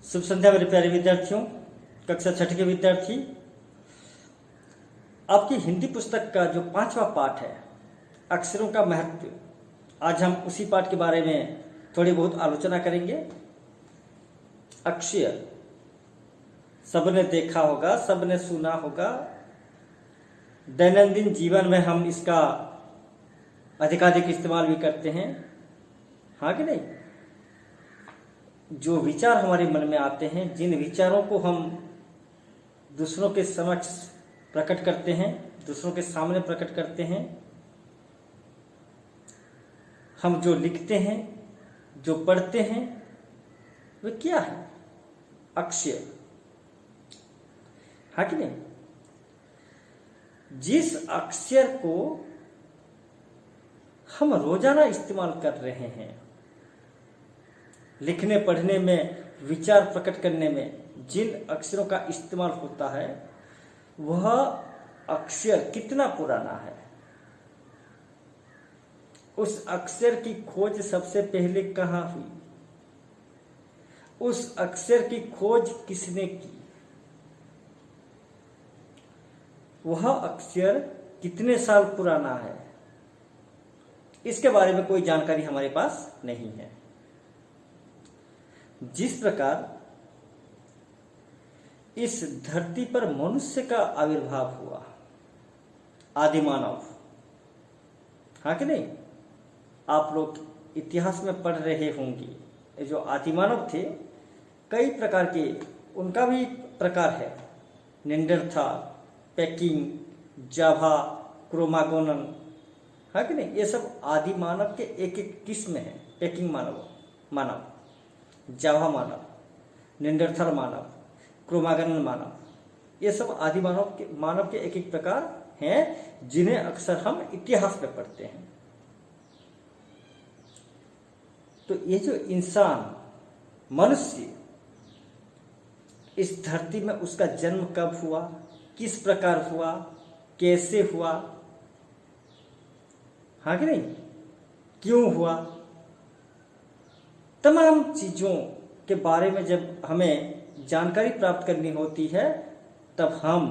शुभ संध्या मेरे प्यारे विद्यार्थियों, कक्षा 6 के विद्यार्थी। आपकी हिंदी पुस्तक का जो 5वां पाठ है, अक्षरों का महत्व, आज हम उसी पाठ के बारे में थोड़ी बहुत आलोचना करेंगे। अक्षर सबने देखा होगा, सबने सुना होगा, दैनंदिन जीवन में हम इसका अधिकाधिक इस्तेमाल भी करते हैं, हाँ कि नहीं। जो विचार हमारे मन में आते हैं, जिन विचारों को हम दूसरों के समक्ष प्रकट करते हैं, दूसरों के सामने प्रकट करते हैं, हम जो लिखते हैं, जो पढ़ते हैं, वे क्या है? अक्षर, हाँ कि नहीं। जिस अक्षर को हम रोजाना इस्तेमाल कर रहे हैं, लिखने पढ़ने में, विचार प्रकट करने में जिन अक्षरों का इस्तेमाल होता है, वह अक्षर कितना पुराना है। उस अक्षर की खोज सबसे पहले कहाँ हुई? उस अक्षर की खोज किसने की? वह अक्षर कितने साल पुराना है, इसके बारे में कोई जानकारी हमारे पास नहीं है। जिस प्रकार इस धरती पर मनुष्य का आविर्भाव हुआ, आदि मानव, हाँ कि नहीं। आप लोग इतिहास में पढ़ रहे होंगे, जो आदि मानव थे, कई प्रकार के उनका भी प्रकार है। निंडरथाल, पेकिंग, जावा, क्रोमागोनन, हाँ कि नहीं। ये सब आदि मानव के एक एक किस्म है। पेकिंग मानव, जावा मानव, निंडरथाल मानव, क्रोमागोनन मानव, ये सब आदि मानव के एक एक प्रकार हैं, जिन्हें अक्सर हम इतिहास में पढ़ते हैं। तो ये जो इंसान, मनुष्य, इस धरती में उसका जन्म कब हुआ, किस प्रकार हुआ, कैसे हुआ, हाँ कि नहीं, क्यों हुआ, तमाम चीजों के बारे में जब हमें जानकारी प्राप्त करनी होती है, तब हम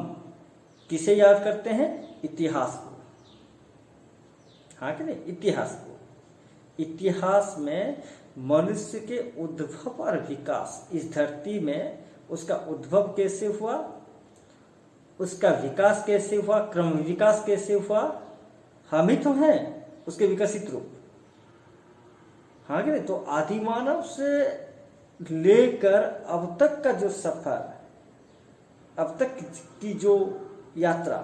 किसे याद करते हैं? इतिहास को, हाँ कि नहीं, इतिहास को। इतिहास में मनुष्य के उद्भव और विकास, इस धरती में उसका उद्भव कैसे हुआ, उसका विकास कैसे हुआ, क्रम विकास कैसे हुआ, हम ही तो हैं उसके विकसित रूप, हाँ कि नहीं। तो आदि मानव से लेकर अब तक का जो सफर, अब तक की जो यात्रा,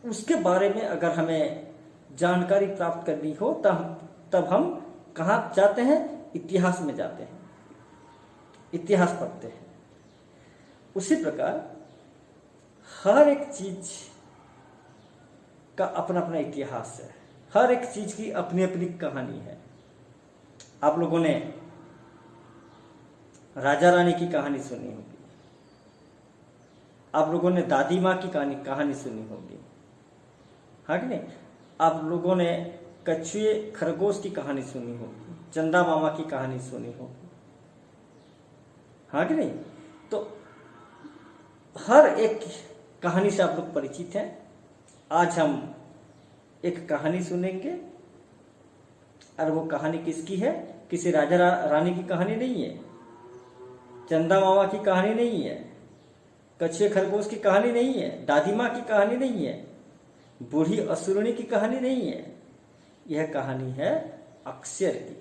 उसके बारे में अगर हमें जानकारी प्राप्त करनी हो, तब हम कहाँ जाते हैं? इतिहास में जाते हैं, इतिहास पढ़ते हैं। उसी प्रकार हर एक चीज का अपना अपना इतिहास है, हर एक चीज की अपनी अपनी कहानी है। आप लोगों ने राजा रानी की कहानी सुनी होगी, आप लोगों ने दादी माँ की कहानी सुनी होगी, हाँ कि नहीं। आप लोगों ने कछुए खरगोश की कहानी सुनी होगी, चंदा मामा की कहानी सुनी होगी, हाँ कि नहीं। तो हर एक कहानी से आप लोग परिचित हैं। आज हम एक कहानी सुनेंगे, और वो कहानी किसकी है? किसी राजा रानी की कहानी नहीं है, चंदा मामा की कहानी नहीं है, कछुए खरगोश की कहानी नहीं है, दादी माँ की कहानी नहीं है, बूढ़ी असुरनी की कहानी नहीं है। यह कहानी है अक्षर की,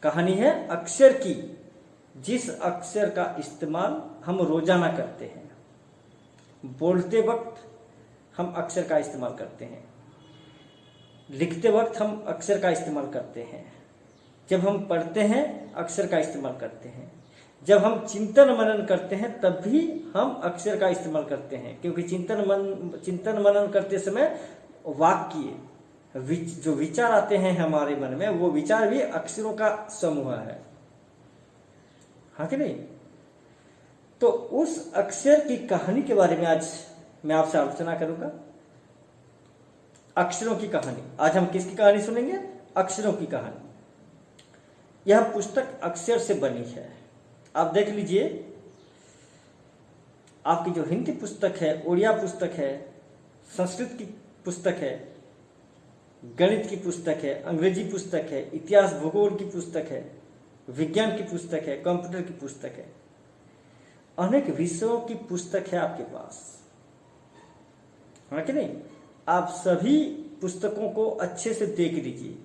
कहानी है अक्षर की। जिस अक्षर का इस्तेमाल हम रोजाना करते हैं, बोलते वक्त हम अक्षर का इस्तेमाल करते हैं, लिखते वक्त हम अक्षर का इस्तेमाल करते हैं, जब हम पढ़ते हैं अक्षर का इस्तेमाल करते हैं, जब हम चिंतन मनन करते हैं तब भी हम अक्षर का इस्तेमाल करते हैं। क्योंकि चिंतन मनन करते समय वाक्य, जो विचार आते हैं हमारे मन में, वो विचार भी अक्षरों का समूह है, हाँ कि नहीं। तो उस अक्षर की कहानी के बारे में आज मैं आपसे आलोचना करूंगा। अक्षरों की कहानी। आज हम किसकी कहानी सुनेंगे? अक्षरों की कहानी। यह पुस्तक अक्षर से बनी है। आप देख लीजिए, आपकी जो हिंदी पुस्तक है, उड़िया पुस्तक है, संस्कृत की पुस्तक है, गणित की पुस्तक है, अंग्रेजी पुस्तक है, इतिहास भूगोल की पुस्तक है, विज्ञान की पुस्तक है, कंप्यूटर की पुस्तक है, अनेक विषयों की पुस्तक है आपके पास, है कि नहीं? आप सभी पुस्तकों को अच्छे से देख लीजिए,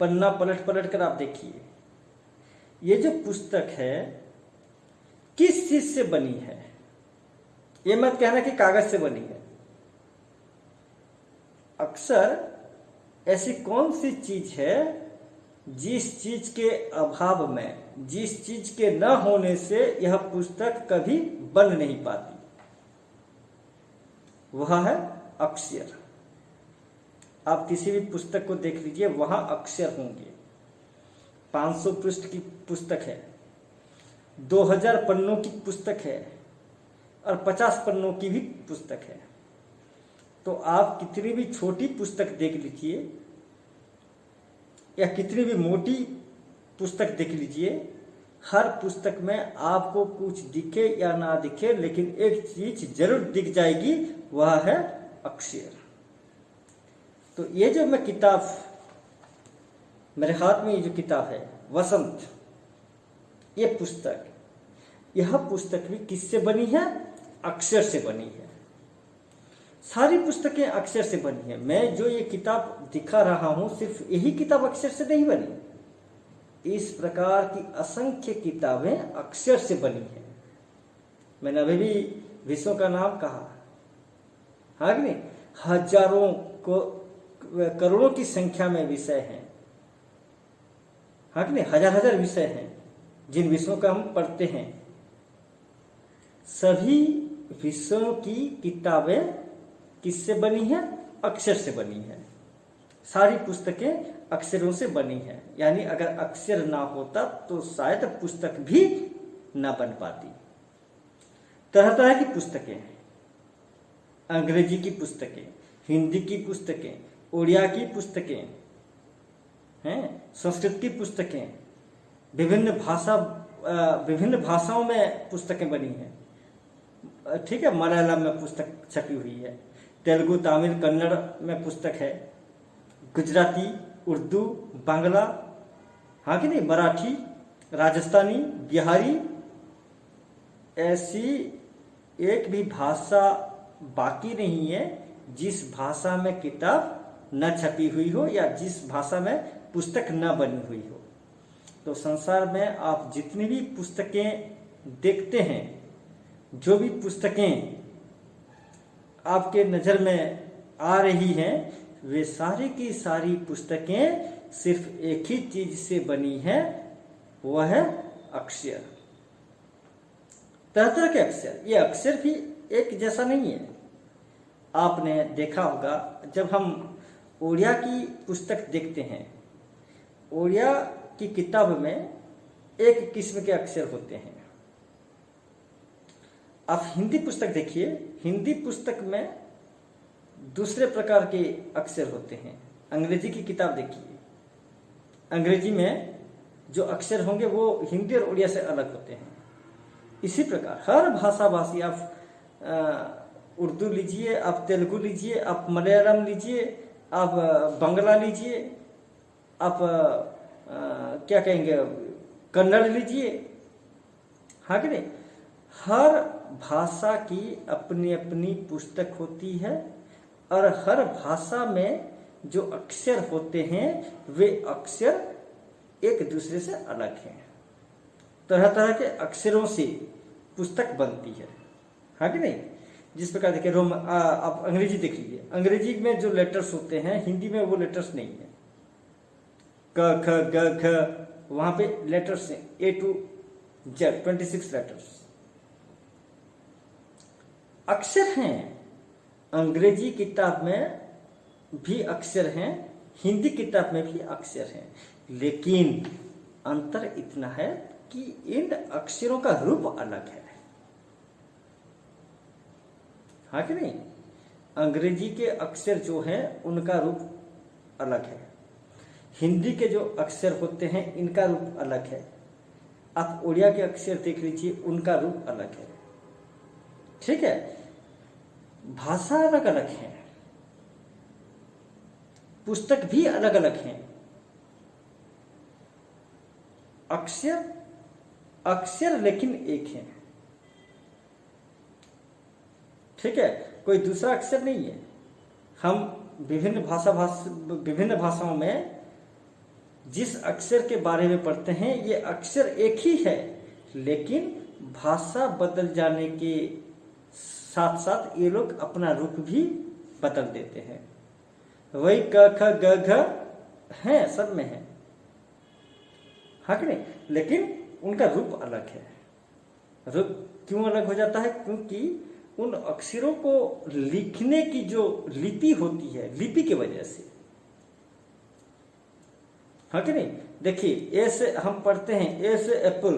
पन्ना पलट पलट कर आप देखिए, ये जो पुस्तक है किस चीज से बनी है। ये मत कहना कि कागज से बनी है। अक्सर ऐसी कौन सी चीज है जिस चीज के अभाव में, जिस चीज के न होने से यह पुस्तक कभी बन नहीं पाती, वह है अक्षर। आप किसी भी पुस्तक को देख लीजिए, वहां अक्षर होंगे। 500 पृष्ठ की पुस्तक है, 2000 पन्नों की पुस्तक है और 50 पन्नों की भी पुस्तक है। तो आप कितनी भी छोटी पुस्तक देख लीजिए या कितनी भी मोटी पुस्तक देख लीजिए, हर पुस्तक में आपको कुछ दिखे या ना दिखे, लेकिन एक चीज जरूर दिख जाएगी, वह है अक्षर। तो ये जो मैं किताब, मेरे हाथ में ये जो किताब है वसंत, ये पुस्तक, यह पुस्तक भी किससे बनी है? अक्षर से बनी है। सारी पुस्तकें अक्षर से बनी है। मैं जो ये किताब दिखा रहा हूं, सिर्फ यही किताब अक्षर से नहीं बनी। इस प्रकार की असंख्य किताबें अक्षर से बनी है। मैंने अभी भी विषयों का नाम कहा, हाँ कि नहीं? हजारों को, करोड़ों की संख्या में विषय हैं, हाँ कि नहीं? हजार हजार विषय हैं जिन विषयों का हम पढ़ते हैं। सभी विषयों की किताबें किससे बनी है? अक्षर से बनी है। सारी पुस्तकें अक्षरों से बनी है। यानी अगर अक्षर ना होता तो शायद पुस्तक भी ना बन पाती। तरह तरह की पुस्तकें हैं, अंग्रेजी की पुस्तकें, हिंदी की पुस्तकें, उड़िया की पुस्तकें हैं, संस्कृत की पुस्तकें, विभिन्न भाषाओं में पुस्तकें बनी हैं। ठीक है, मलयालम में पुस्तक छपी हुई है, तेलुगु, तमिल, कन्नड़ में पुस्तक है, गुजराती, उर्दू, बांग्ला, हाँ कि नहीं, मराठी, राजस्थानी, बिहारी, ऐसी एक भी भाषा बाकी नहीं है जिस भाषा में किताब न छपी हुई हो या जिस भाषा में पुस्तक न बनी हुई हो। तो संसार में आप जितनी भी पुस्तकें देखते हैं, जो भी पुस्तकें आपके नज़र में आ रही हैं, वे सारी की सारी पुस्तकें सिर्फ एक ही चीज से बनी है, वह है अक्षर। तरह तरह के अक्षर। ये अक्षर भी एक जैसा नहीं है। आपने देखा होगा, जब हम उड़िया की पुस्तक देखते हैं, उड़िया की किताब में एक किस्म के अक्षर होते हैं। आप हिंदी पुस्तक देखिए, हिंदी पुस्तक में दूसरे प्रकार के अक्षर होते हैं। अंग्रेजी की किताब देखिए, अंग्रेजी में जो अक्षर होंगे वो हिंदी और उड़िया से अलग होते हैं। इसी प्रकार हर भाषा भाषी, आप उर्दू लीजिए, आप तेलुगु लीजिए, आप मलयालम लीजिए, आप बांग्ला लीजिए, आप क्या कहेंगे, कन्नड़ लीजिए, हाँ कि नहीं? हर भाषा की अपनी अपनी पुस्तक होती है और हर भाषा में जो अक्षर होते हैं वे अक्षर एक दूसरे से अलग हैं। तरह तरह के अक्षरों से पुस्तक बनती है, हाँ कि नहीं? जिस प्रकार देखिए, आप अंग्रेजी देख लीजिए, अंग्रेजी में जो लेटर्स होते हैं हिंदी में वो लेटर्स नहीं है। क ख ग घ, वहां पे लेटर्स हैं A to Z, 26 लेटर्स अक्षर हैं। अंग्रेजी किताब में भी अक्षर हैं, हिंदी किताब में भी अक्षर हैं, लेकिन अंतर इतना है कि इन अक्षरों का रूप अलग है, हाँ कि नहीं? अंग्रेजी के अक्षर जो हैं उनका रूप अलग है, हिंदी के जो अक्षर होते हैं इनका रूप अलग है, आप उड़िया के अक्षर देख लीजिए उनका रूप अलग है। ठीक है, भाषा अलग अलग है, पुस्तक भी अलग अलग हैं, अक्षर अक्षर लेकिन एक है। ठीक है, कोई दूसरा अक्षर नहीं है। हम विभिन्न भाषाओं में जिस अक्षर के बारे में पढ़ते हैं ये अक्षर एक ही है, लेकिन भाषा बदल जाने के साथ साथ ये लोग अपना रूप भी बदल देते हैं। वही क ख ग घ है, सब में है, हाँ कि नहीं, लेकिन उनका रूप अलग है। रूप क्यों अलग हो जाता है? क्योंकि उन अक्षरों को लिखने की जो लिपि होती है, लिपि की वजह से, हाँ कि नहीं। देखिए, ए से हम पढ़ते हैं, ए से एप्पल,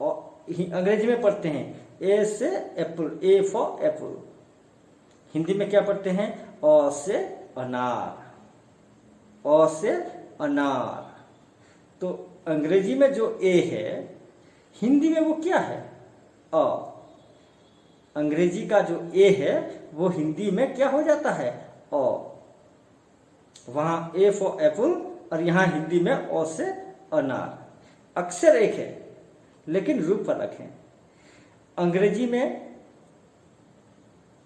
और अंग्रेजी में पढ़ते हैं ए से Apple, A for Apple. Hindi में क्या पढ़ते हैं? अ से अनार, अ से अनार। तो अंग्रेजी में जो ए है, हिंदी में वो क्या है? अ। अंग्रेजी का जो ए है वो हिंदी में क्या हो जाता है? अ। वहां ए फॉर एप्पल और यहां हिंदी में अ से अनार। अक्षर एक है लेकिन रूप अलग है। अंग्रेजी में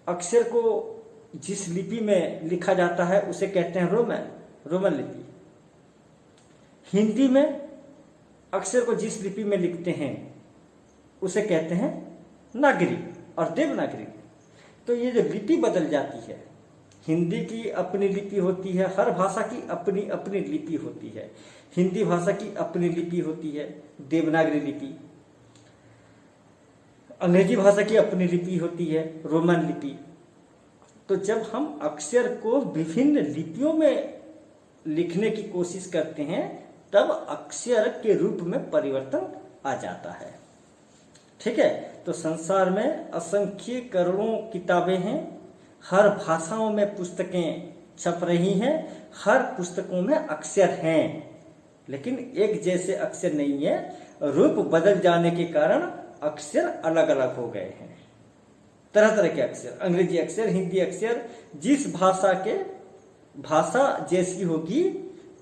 अक्षर को जिस लिपि में लिखा जाता है उसे कहते हैं रोमन लिपि। हिंदी में अक्षर को जिस लिपि में लिखते हैं उसे कहते हैं नागरी और देवनागरी। तो ये जो लिपि बदल जाती है, हिंदी की अपनी लिपि होती है, हर भाषा की अपनी अपनी लिपि होती है। हिंदी भाषा की अपनी लिपि होती है देवनागरी लिपि, अंग्रेजी भाषा की अपनी लिपि होती है रोमन लिपि। तो जब हम अक्षर को विभिन्न लिपियों में लिखने की कोशिश करते हैं तब अक्षर के रूप में परिवर्तन आ जाता है। ठीक है, तो संसार में असंख्य करोड़ों किताबें हैं, हर भाषाओं में पुस्तकें छप रही हैं, हर पुस्तकों में अक्षर हैं, लेकिन एक जैसे अक्षर नहीं है। रूप बदल जाने के कारण अक्षर अलग अलग हो गए हैं। तरह तरह के अक्षर, अंग्रेजी अक्षर, हिंदी अक्षर, जिस भाषा जैसी होगी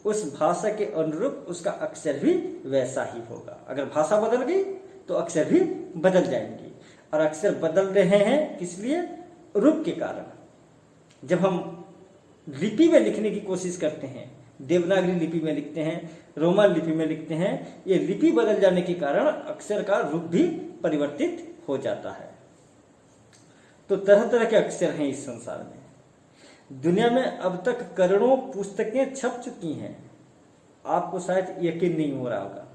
उस भाषा के अनुरूप उसका अक्षर भी वैसा ही होगा। अगर भाषा बदल गई तो अक्षर भी बदल जाएंगे, और अक्षर बदल रहे हैं किस लिए? रूप के कारण। जब हम लिपि में लिखने की कोशिश करते हैं, देवनागरी लिपि में लिखते हैं, रोमन लिपि में लिखते हैं, ये लिपि बदल जाने के कारण अक्षर का रूप भी परिवर्तित हो जाता है। तो तरह तरह के अक्षर हैं इस संसार में। दुनिया में अब तक करोड़ों पुस्तकें छप चुकी हैं, आपको शायद यकीन नहीं हो रहा होगा।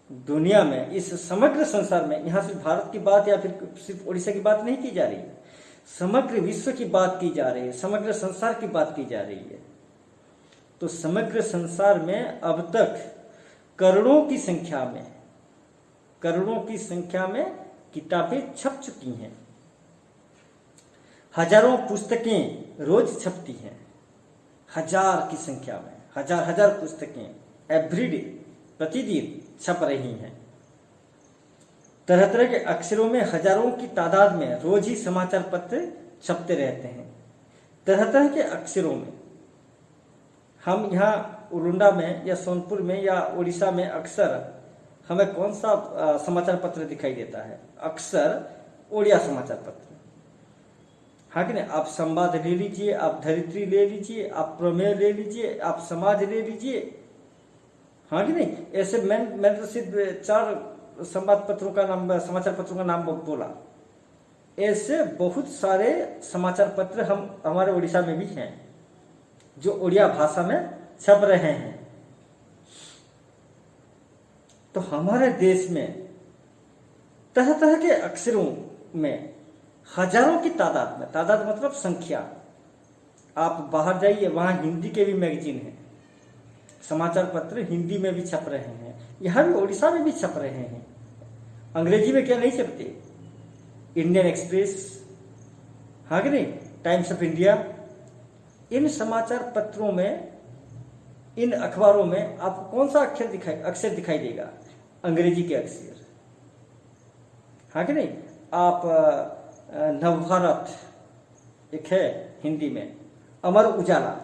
दुनिया में, इस समग्र संसार में, यहां सिर्फ भारत की बात या फिर सिर्फ उड़ीसा की बात नहीं की जा रही है, समग्र विश्व की बात की जा रही है, समग्र संसार की बात की जा रही है। तो समग्र संसार में अब तक करोड़ों की संख्या में किताबें छप चुकी हैं। हजारों पुस्तकें रोज छपती हैं, हजार की संख्या में, हजार पुस्तकें एवरीडे, प्रतिदिन छप रही हैं। तरह तरह के अक्षरों में हजारों की तादाद में रोज ही समाचार पत्र छपते रहते हैं। तरह तरह के अक्षरों में हम यहाँ उलुंडा में या सोनपुर में या उड़ीसा में अक्सर हमें कौन सा समाचार पत्र दिखाई देता है? अक्सर उड़िया समाचार पत्र, हाँ कि नहीं। आप संवाद ले लीजिए, आप धरित्री ले लीजिए, आप प्रमेय ले लीजिए, आप समाज ले लीजिए, हाँ कि नहीं। ऐसे मैंने तो सिर्फ 4 समाचार पत्रों का नाम बोला। ऐसे बहुत सारे समाचार पत्र हमारे उड़ीसा में भी हैं जो उड़िया भाषा में छप रहे हैं। तो हमारे देश में तरह तरह के अक्षरों में हजारों की तादाद में, तादाद मतलब संख्या। आप बाहर जाइए, वहां हिंदी के भी मैगजीन हैं, समाचार पत्र हिंदी में भी छप रहे हैं, यहां भी उड़ीसा में भी छप रहे हैं। अंग्रेजी में क्या नहीं छपते? इंडियन एक्सप्रेस, हाँ कि नहीं, टाइम्स ऑफ इंडिया। इन समाचार पत्रों में इन अखबारों में आपको कौन सा अक्षर दिखाई देगा? अंग्रेजी के अक्षर, हाँ कि नहीं? आप नवभारत एक है हिंदी में, अमर उजाला,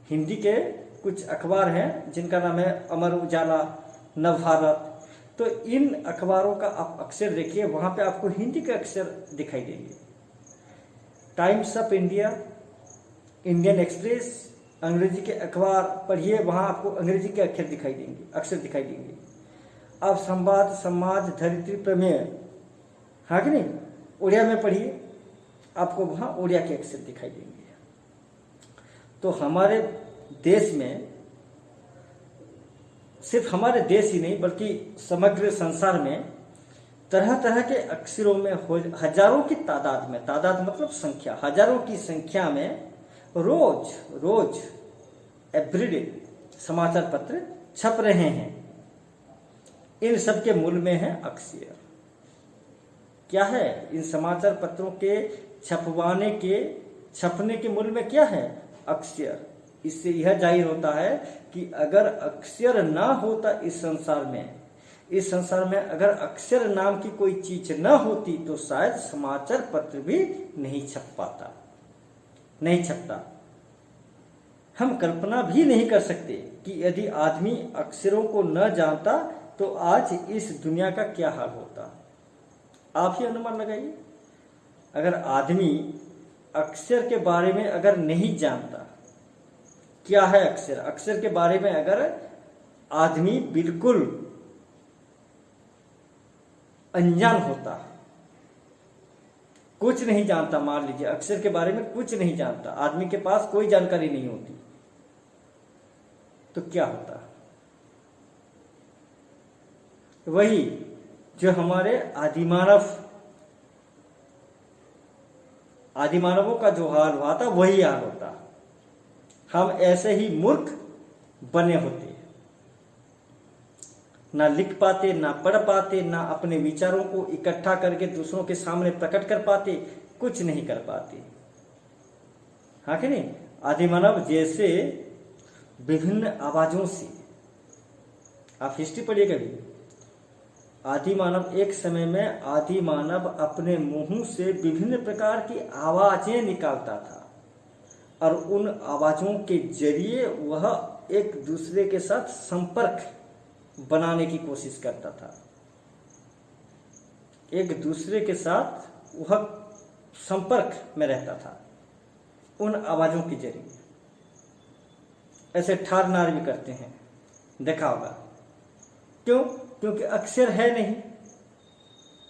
हिंदी के कुछ अखबार हैं जिनका नाम है अमर उजाला, नवभारत। तो इन अखबारों का आप अक्षर देखिए, वहां पे आपको हिंदी के अक्षर दिखाई देंगे। Times of India, Indian express, अंग्रेजी के अखबार पढ़िए, वहां आपको अंग्रेजी के अक्षर दिखाई देंगे। आप संवाद, समाज, धरित्री, प्रमेय, हाँ कि नहीं, उड़िया में पढ़िए, आपको वहां उड़िया के अक्षर दिखाई देंगे। तो हमारे देश में, सिर्फ हमारे देश ही नहीं बल्कि समग्र संसार में तरह तरह के अक्षरों में हजारों की तादाद में, तादाद मतलब संख्या, हजारों की संख्या में रोज एवरीडे समाचार पत्र छप रहे हैं। इन सब के मूल में है अक्षर। क्या है? इन समाचार पत्रों के छपने के मूल में क्या है? अक्षर। इससे यह जाहिर होता है कि अगर अक्षर ना होता इस संसार में अगर अक्षर नाम की कोई चीज न होती तो शायद समाचार पत्र भी नहीं छपता। हम कल्पना भी नहीं कर सकते कि यदि आदमी अक्षरों को न जानता तो आज इस दुनिया का क्या हाल होता। आप ही अनुमान लगाइए, अगर आदमी अक्षर के बारे में अगर नहीं जानता क्या है अक्षर के बारे में अगर आदमी बिल्कुल अनजान होता, कुछ नहीं जानता, मान लीजिए अक्षर के बारे में कुछ नहीं जानता, आदमी के पास कोई जानकारी नहीं होती, तो क्या होता? वही जो हमारे आदिमानवों का जो हाल हुआ था वही हाल होता। हम ऐसे ही मूर्ख बने होते, ना लिख पाते, ना पढ़ पाते, ना अपने विचारों को इकट्ठा करके दूसरों के सामने प्रकट कर पाते, कुछ नहीं कर पाते, हाँ कि नहीं? आदिमानव जैसे विभिन्न आवाजों से, आप हिस्ट्री पढ़िए कभी, आदिमानव एक समय में आदिमानव अपने मुंह से विभिन्न प्रकार की आवाजें निकालता था और उन आवाजों के जरिए वह एक दूसरे के साथ संपर्क बनाने की कोशिश करता था, एक दूसरे के साथ वह संपर्क में रहता था उन आवाजों के जरिए। ऐसे ठार नार भी करते हैं, देखा होगा। क्यों? क्योंकि अक्षर है नहीं।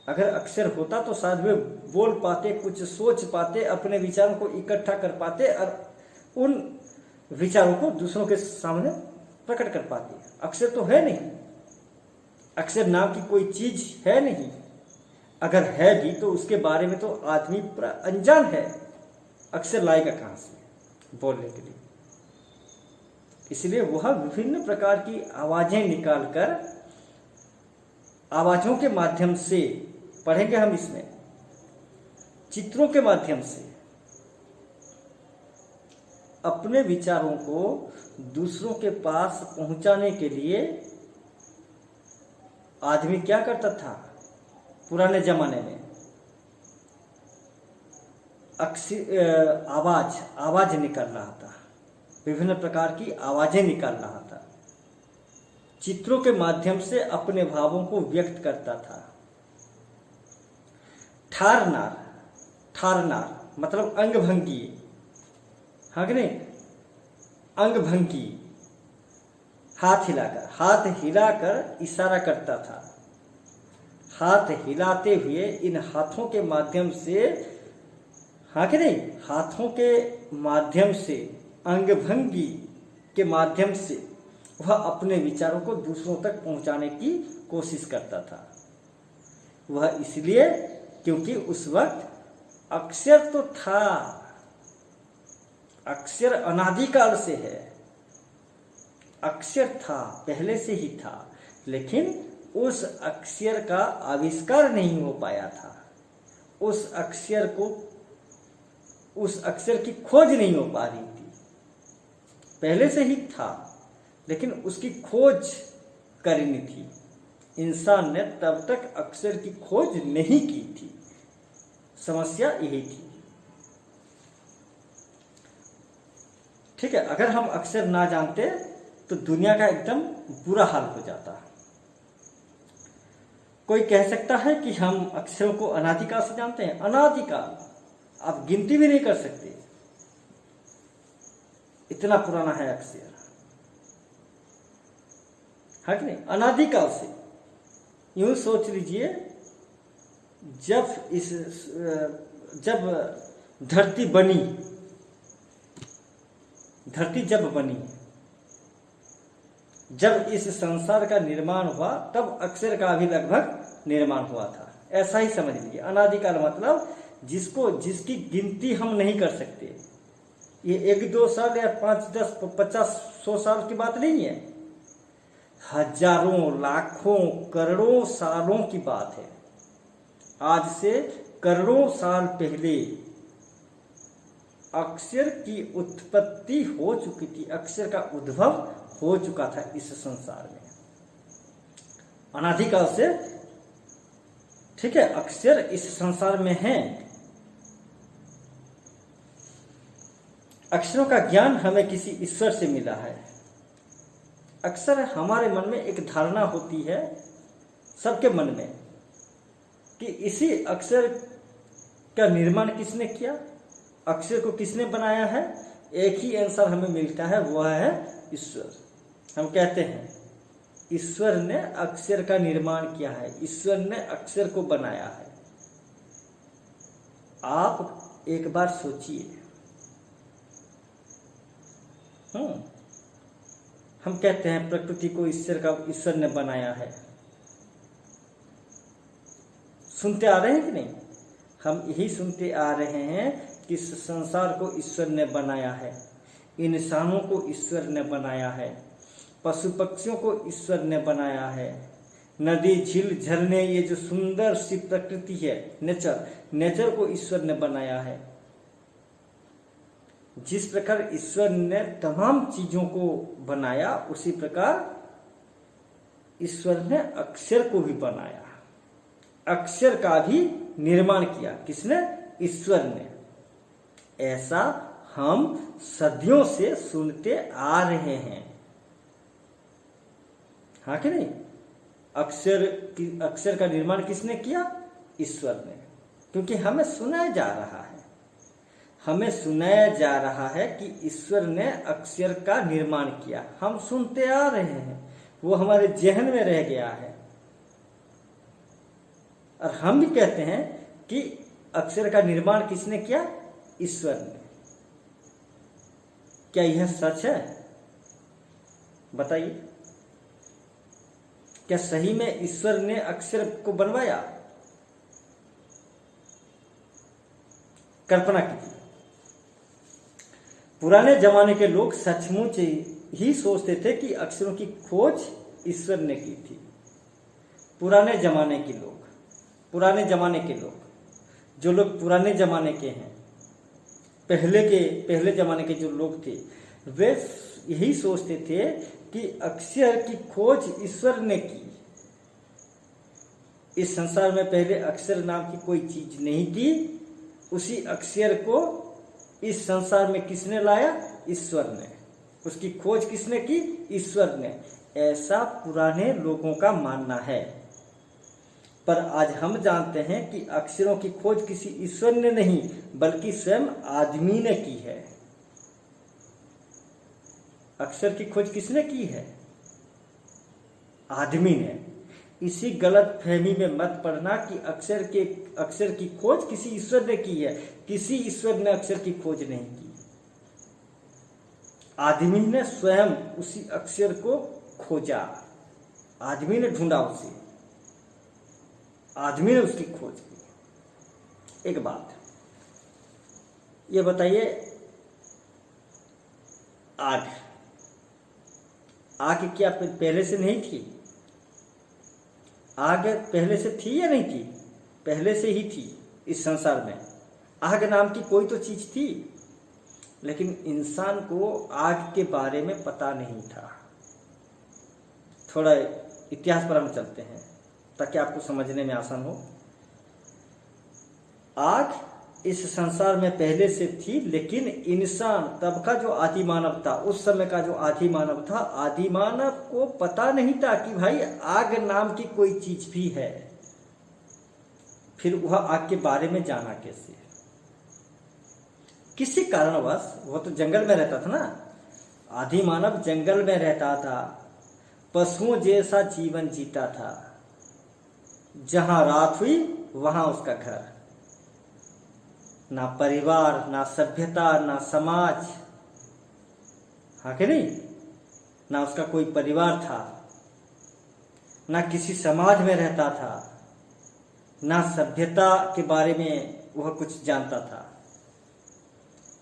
अगर अक्षर होता तो शायद वे बोल पाते, कुछ सोच पाते, अपने विचारों को इकट्ठा कर पाते और उन विचारों को दूसरों के सामने प्रकट कर पाते। अक्षर तो है नहीं, अक्षर नाम की कोई चीज है नहीं। अगर है भी तो उसके बारे में तो आदमी पूरा अनजान है, अक्षर लाएगा कहां से बोलने के लिए। इसलिए वह विभिन्न प्रकार की आवाजें निकालकर, आवाजों के माध्यम से, पढ़ेंगे हम इसमें, चित्रों के माध्यम से अपने विचारों को दूसरों के पास पहुंचाने के लिए आदमी क्या करता था पुराने जमाने में? आवाज निकाल रहा था, विभिन्न प्रकार की आवाजें निकाल रहा था, चित्रों के माध्यम से अपने भावों को व्यक्त करता था। ठारनार मतलब अंगभंगी, हाँ कि नहीं? अंगभंगी, हाथ हिलाकर इशारा करता था। हाथ हिलाते हुए इन हाथों के माध्यम से, हाँ कि नहीं, हाथों के माध्यम से, अंगभंगी के माध्यम से वह अपने विचारों को दूसरों तक पहुंचाने की कोशिश करता था। वह इसलिए क्योंकि उस वक्त अक्षर तो था, अक्षर अनादिकाल से है, अक्षर था, पहले से ही था, लेकिन उस अक्षर का आविष्कार नहीं हो पाया था, उस अक्षर की खोज नहीं हो पा रही थी। पहले से ही था, लेकिन उसकी खोज करनी थी। इंसान ने तब तक अक्षर की खोज नहीं की थी। समस्या यही थी। ठीक है, अगर हम अक्षर ना जानते तो दुनिया का एकदम बुरा हाल हो जाता। कोई कह सकता है कि हम अक्षरों को अनादिकाल से जानते हैं। अनादिकाल आप गिनती भी नहीं कर सकते, इतना पुराना है अक्षर, है कि नहीं? अनादिकाल से। यूं सोच लीजिए, जब धरती बनी, धरती जब बनी, जब इस संसार का निर्माण हुआ, तब अक्षर का भी लगभग निर्माण हुआ था। ऐसा ही समझ लीजिए। अनादिकाल मतलब जिसकी गिनती हम नहीं कर सकते। ये 1-2 साल या 5-10 50 100 साल की बात नहीं है, हजारों लाखों करोड़ों सालों की बात है। आज से करोड़ों साल पहले अक्षर की उत्पत्ति हो चुकी थी, अक्षर का उद्भव हो चुका था इस संसार में, अनादिकाल से। ठीक है, अक्षर इस संसार में है। अक्षरों का ज्ञान हमें किसी ईश्वर से मिला है। अक्सर हमारे मन में एक धारणा होती है, सबके मन में, कि इसी अक्षर का निर्माण किसने किया, अक्षर को किसने बनाया है। एक ही आंसर हमें मिलता है, वह है ईश्वर। हम कहते हैं ईश्वर ने अक्षर का निर्माण किया है, ईश्वर ने अक्षर को बनाया है। आप एक बार सोचिए, हम कहते हैं प्रकृति को ईश्वर ने बनाया है। सुनते आ रहे हैं कि नहीं? हम यही सुनते आ रहे हैं कि इस संसार को ईश्वर ने बनाया है, इंसानों को ईश्वर ने बनाया है, पशु पक्षियों को ईश्वर ने बनाया है, नदी झील झरने, ये जो सुंदर सी प्रकृति है, नेचर को ईश्वर ने बनाया है। जिस प्रकार ईश्वर ने तमाम चीजों को बनाया, उसी प्रकार ईश्वर ने अक्षर को भी बनाया, अक्षर का भी निर्माण किया। किसने? ईश्वर ने। ऐसा हम सदियों से सुनते आ रहे हैं, हाँ कि नहीं? अक्षर का निर्माण किसने किया? ईश्वर ने। क्योंकि हमें सुनाया जा रहा है, हमें सुनाया जा रहा है कि ईश्वर ने अक्षर का निर्माण किया। हम सुनते आ रहे हैं, वो हमारे जहन में रह गया है, और हम भी कहते हैं कि अक्षर का निर्माण किसने किया? ईश्वर ने। क्या यह सच है? बताइए, क्या सही में ईश्वर ने अक्षर को बनवाया? कल्पना कीजिए, पुराने जमाने के लोग सचमुच ही सोचते थे कि अक्षरों की खोज ईश्वर ने की थी। पुराने जमाने के लोग, जो लोग पुराने जमाने के हैं, पहले जमाने के जो लोग थे, वे यही सोचते थे कि अक्षर की खोज ईश्वर ने की। इस संसार में पहले अक्षर नाम की कोई चीज नहीं थी, उसी अक्षर को इस संसार में किसने लाया? ईश्वर ने। उसकी खोज किसने की? ईश्वर ने। ऐसा पुराने लोगों का मानना है। पर आज हम जानते हैं कि अक्षरों की खोज किसी ईश्वर ने नहीं, बल्कि स्वयं आदमी ने की है। अक्षर की खोज किसने की है? आदमी ने। इसी गलत फहमी में मत पड़ना कि अक्षर की खोज किसी ईश्वर ने की है। किसी ईश्वर ने अक्षर की खोज नहीं की, आदमी ने स्वयं उसी अक्षर को खोजा, आदमी ने ढूंढा उसे, आदमी ने उसकी खोज की। एक बात ये बताइए, आग क्या पहले से नहीं थी? आग पहले से थी या नहीं थी? पहले से ही थी। इस संसार में आग नाम की कोई तो चीज थी। लेकिन इंसान को आग के बारे में पता नहीं था। थोड़ा इतिहास पर हम चलते हैं ताकि आपको समझने में आसान हो। आग इस संसार में पहले से थी, लेकिन इंसान तब का जो आदि मानव था, उस समय का जो आदि मानव था, आदि मानव को पता नहीं था कि भाई आग नाम की कोई चीज भी है। फिर वह आग के बारे में जाना कैसे? किसी कारणवश, वह तो जंगल में रहता था ना, आदि मानव जंगल में रहता था, पशुओं जैसा जीवन जीता था। जहां रात हुई वहां उसका घर, ना परिवार, ना सभ्यता, ना समाज, हाँ कि नहीं? ना उसका कोई परिवार था, ना किसी समाज में रहता था, ना सभ्यता के बारे में वह कुछ जानता था।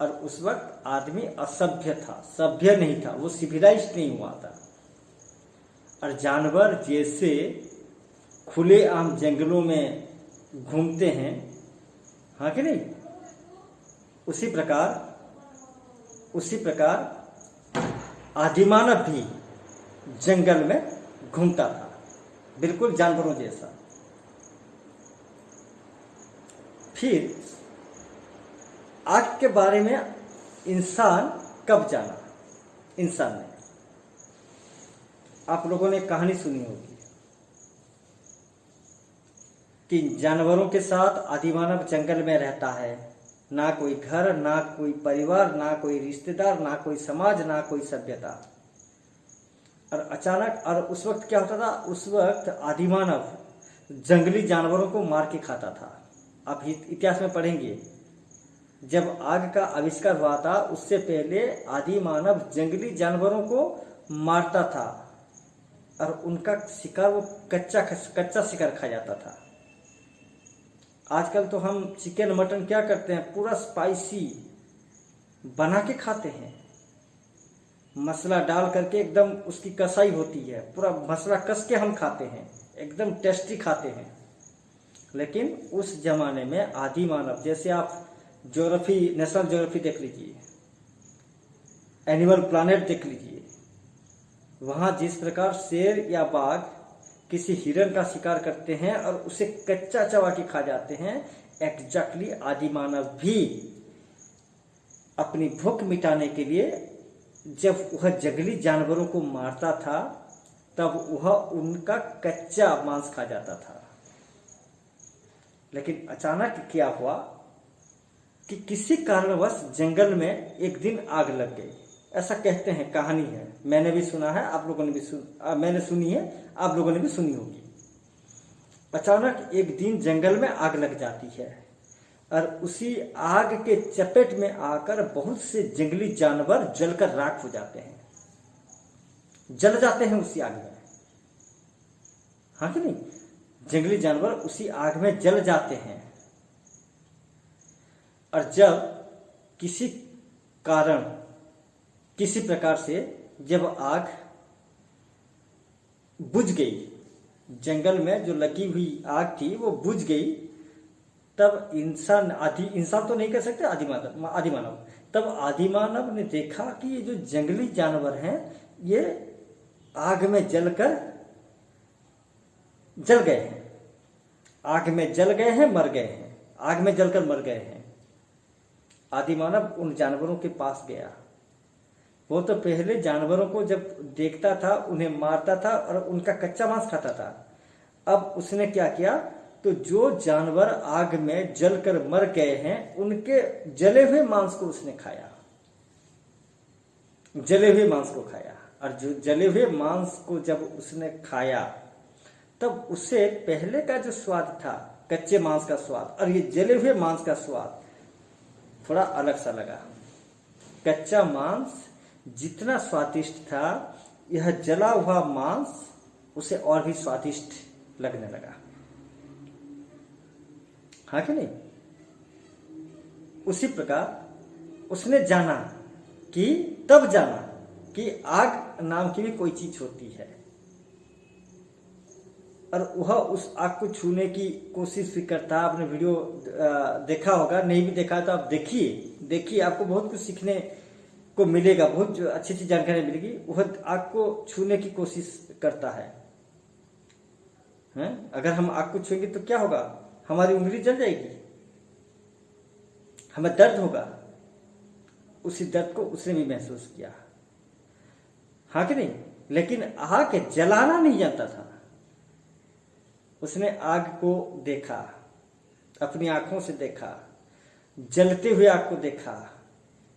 और उस वक्त आदमी असभ्य था, सभ्य नहीं था, वो सिविलाइज्ड नहीं हुआ था। और जानवर जैसे खुले आम जंगलों में घूमते हैं, हाँ कि नहीं, उसी प्रकार आदिमानव भी जंगल में घूमता था, बिल्कुल जानवरों जैसा। फिर आग के बारे में इंसान कब जाना? इंसान ने, आप लोगों ने कहानी सुनी होगी कि जानवरों के साथ आदिमानव जंगल में रहता है, ना कोई घर, ना कोई परिवार, ना कोई रिश्तेदार, ना कोई समाज, ना कोई सभ्यता। और अचानक, और उस वक्त क्या होता था? उस वक्त आदिमानव जंगली जानवरों को मार के खाता था। आप इतिहास में पढ़ेंगे, जब आग का आविष्कार हुआ था उससे पहले आदिमानव जंगली जानवरों को मारता था और उनका शिकार वो कच्चा शिकार खा जाता था। आजकल तो हम चिकन मटन क्या करते हैं, पूरा स्पाइसी बना के खाते हैं, मसाला डाल करके एकदम उसकी कसाई होती है, पूरा मसाला कस के हम खाते हैं, एकदम टेस्टी खाते हैं। लेकिन उस जमाने में आदि मानव, जैसे आप ज्योग्राफी, नेशनल ज्योग्राफी देख लीजिए, एनिमल प्लानेट देख लीजिए, वहां जिस प्रकार शेर या बाघ किसी हिरण का शिकार करते हैं और उसे कच्चा चबा के खा जाते हैं, एग्जैक्टली आदिमानव भी अपनी भूख मिटाने के लिए जब वह जंगली जानवरों को मारता था तब वह उनका कच्चा मांस खा जाता था। लेकिन अचानक क्या हुआ कि किसी कारणवश जंगल में एक दिन आग लग गई। ऐसा कहते हैं, कहानी है, मैंने भी सुना है, आप लोगों ने भी मैंने सुनी है, आप लोगों ने भी सुनी होगी। अचानक एक दिन जंगल में आग लग जाती है और उसी आग के चपेट में आकर बहुत से जंगली जानवर जलकर राख हो जाते हैं, जल जाते हैं उसी आग में, हाँ कि नहीं? जंगली जानवर उसी आग में जल जाते हैं। और जब किसी कारण, किसी प्रकार से जब आग बुझ गई, जंगल में जो लगी हुई आग थी वो बुझ गई, तब इंसान तो नहीं कह सकते, आदिमानव, तब आदिमानव ने देखा कि ये जो जंगली जानवर हैं ये आग में जलकर जल गए हैं, आग में जल गए हैं, मर गए हैं, आग में जलकर मर गए हैं। आदिमानव उन जानवरों के पास गया। वो तो पहले जानवरों को जब देखता था उन्हें मारता था और उनका कच्चा मांस खाता था। अब उसने क्या किया, तो जो जानवर आग में जलकर मर गए हैं उनके जले हुए मांस को उसने खाया, जले हुए मांस को खाया। और जो जले हुए मांस को जब उसने खाया तब उससे पहले का जो स्वाद था, कच्चे मांस का स्वाद, और ये जले हुए मांस का स्वाद थोड़ा अलग सा लगा। कच्चा मांस जितना स्वादिष्ट था, यह जला हुआ मांस उसे और भी स्वादिष्ट लगने लगा, हाँ कि नहीं? उसी प्रकार उसने जाना कि आग नाम की भी कोई चीज होती है। और वह उस आग को छूने की कोशिश भी करता है। आपने वीडियो देखा होगा, नहीं भी देखा तो आप देखिए आपको बहुत कुछ सीखने को मिलेगा, बहुत अच्छी अच्छी जानकारी मिलेगी। वह आग को छूने की कोशिश करता है। अगर हम आग को छुएंगे तो क्या होगा, हमारी उंगली जल जाएगी, हमें दर्द होगा। उसी दर्द को उसने भी महसूस किया, हाँ कि नहीं। लेकिन आग जलाना नहीं जानता था। उसने आग को देखा, अपनी आंखों से देखा, जलते हुए आग को देखा,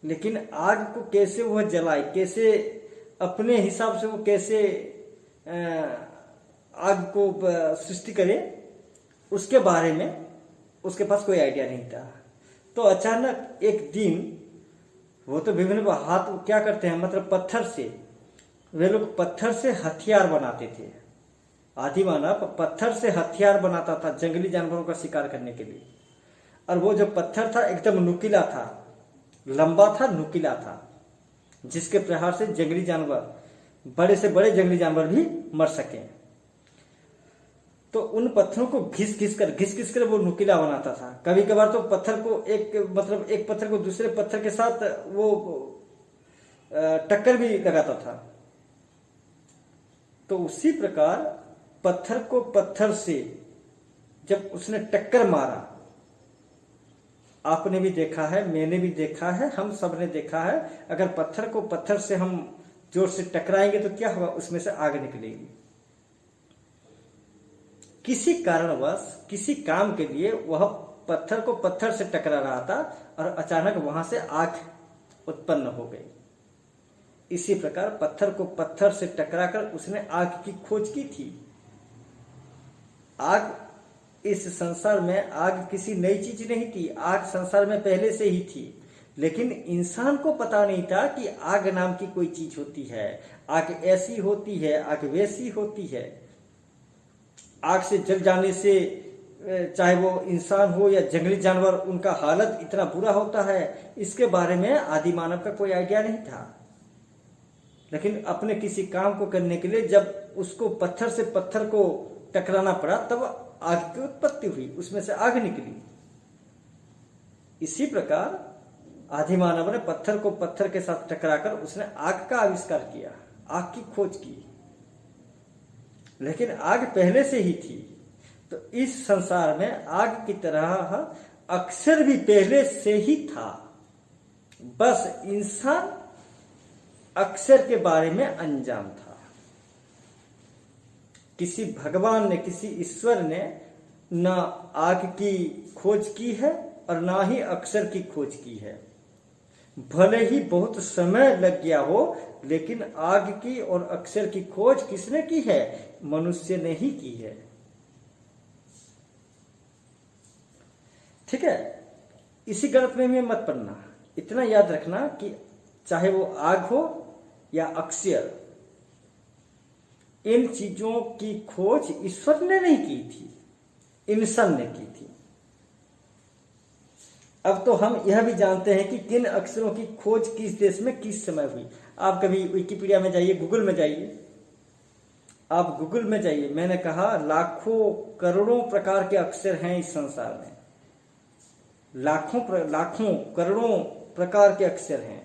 लेकिन आग को कैसे वह जलाए, कैसे अपने हिसाब से वो कैसे आग को सृष्टि करे, उसके बारे में उसके पास कोई आइडिया नहीं था। तो अचानक एक दिन वो तो विभिन्न हाथ क्या करते हैं, मतलब पत्थर से, वे लोग पत्थर से हथियार बनाते थे। आदि मानव पत्थर से हथियार बनाता था जंगली जानवरों का शिकार करने के लिए। और वो जो पत्थर था एकदम नुकीला था, लंबा था, नुकीला था, जिसके प्रहार से जंगली जानवर, बड़े से बड़े जंगली जानवर भी मर सके। तो उन पत्थरों को घिस घिस कर वो नुकीला बनाता था। कभी कभार तो पत्थर को एक पत्थर को दूसरे पत्थर के साथ वो टक्कर भी लगाता था। तो उसी प्रकार पत्थर को पत्थर से जब उसने टक्कर मारा, आपने भी देखा है, मैंने भी देखा है, हम सब ने देखा है, अगर पत्थर को पत्थर से हम जोर से टकराएंगे तो क्या होगा, उसमें से आग निकलेगी। किसी कारणवश किसी काम के लिए वह पत्थर को पत्थर से टकरा रहा था और अचानक वहां से आग उत्पन्न हो गई। इसी प्रकार पत्थर को पत्थर से टकराकर उसने आग की खोज की थी। आग इस संसार में, आग किसी नई चीज नहीं थी, आग संसार में पहले से ही थी, लेकिन इंसान को पता नहीं था कि आग नाम की कोई चीज होती है, आग ऐसी होती है, आग वैसी होती है। आग से जल जाने से चाहे वो इंसान हो या जंगली जानवर, उनका हालत इतना बुरा होता है, इसके बारे में आदि मानव का कोई आइडिया नहीं था। लेकिन अपने किसी काम को करने के लिए जब उसको पत्थर से पत्थर को टकराना पड़ा, तब आग की उत्पत्ति हुई, उसमें से आग निकली। इसी प्रकार आदि मानव ने पत्थर को पत्थर के साथ टकराकर उसने आग का आविष्कार किया, आग की खोज की। लेकिन आग पहले से ही थी। तो इस संसार में आग की तरह अक्षर भी पहले से ही था, बस इंसान अक्षर के बारे में अनजान था। किसी भगवान ने, किसी ईश्वर ने ना आग की खोज की है और ना ही अक्षर की खोज की है। भले ही बहुत समय लग गया हो, लेकिन आग की और अक्षर की खोज किसने की है? मनुष्य ने ही की है। ठीक है, इसी गलतफहमी में मत पड़ना। इतना याद रखना कि चाहे वो आग हो या अक्षर, इन चीजों की खोज ईश्वर ने नहीं की थी, इंसान ने की थी। अब तो हम यह भी जानते हैं कि किन अक्षरों की खोज किस देश में किस समय हुई। आप कभी विकिपीडिया में जाइए, गूगल में जाइए, आप गूगल में जाइए। मैंने कहा लाखों करोड़ों प्रकार के अक्षर हैं इस संसार में, लाखों करोड़ों प्रकार के अक्षर हैं।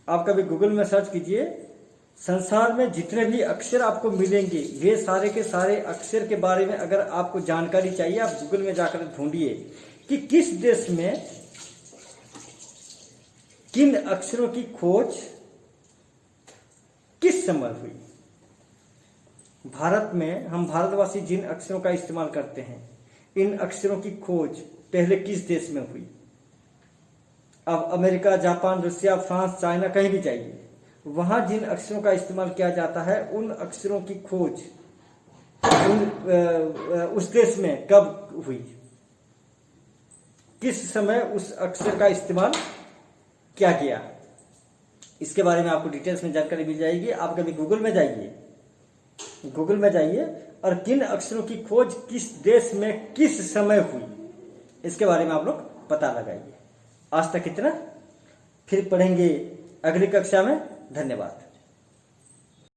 आप कभी गूगल में सर्च कीजिए, संसार में जितने भी अक्षर आपको मिलेंगे, वे सारे के सारे अक्षर के बारे में अगर आपको जानकारी चाहिए, आप गूगल में जाकर ढूंढिए कि किस देश में किन अक्षरों की खोज किस समय हुई। भारत में हम भारतवासी जिन अक्षरों का इस्तेमाल करते हैं, इन अक्षरों की खोज पहले किस देश में हुई। अब America, Japan, Russia, France, China, कहीं भी जाइए, वहां जिन अक्षरों का इस्तेमाल किया जाता है, उन अक्षरों की खोज उस देश में कब हुई, किस समय उस अक्षर का इस्तेमाल किया गया, इसके बारे में आपको डिटेल्स में जानकारी मिल जाएगी। आप कभी गूगल में जाइए और किन अक्षरों की खोज किस देश में किस समय हुई, इसके बारे में आप लोग पता लगाइए। आज तक इतना, फिर पढ़ेंगे अगली कक्षा में। धन्यवाद।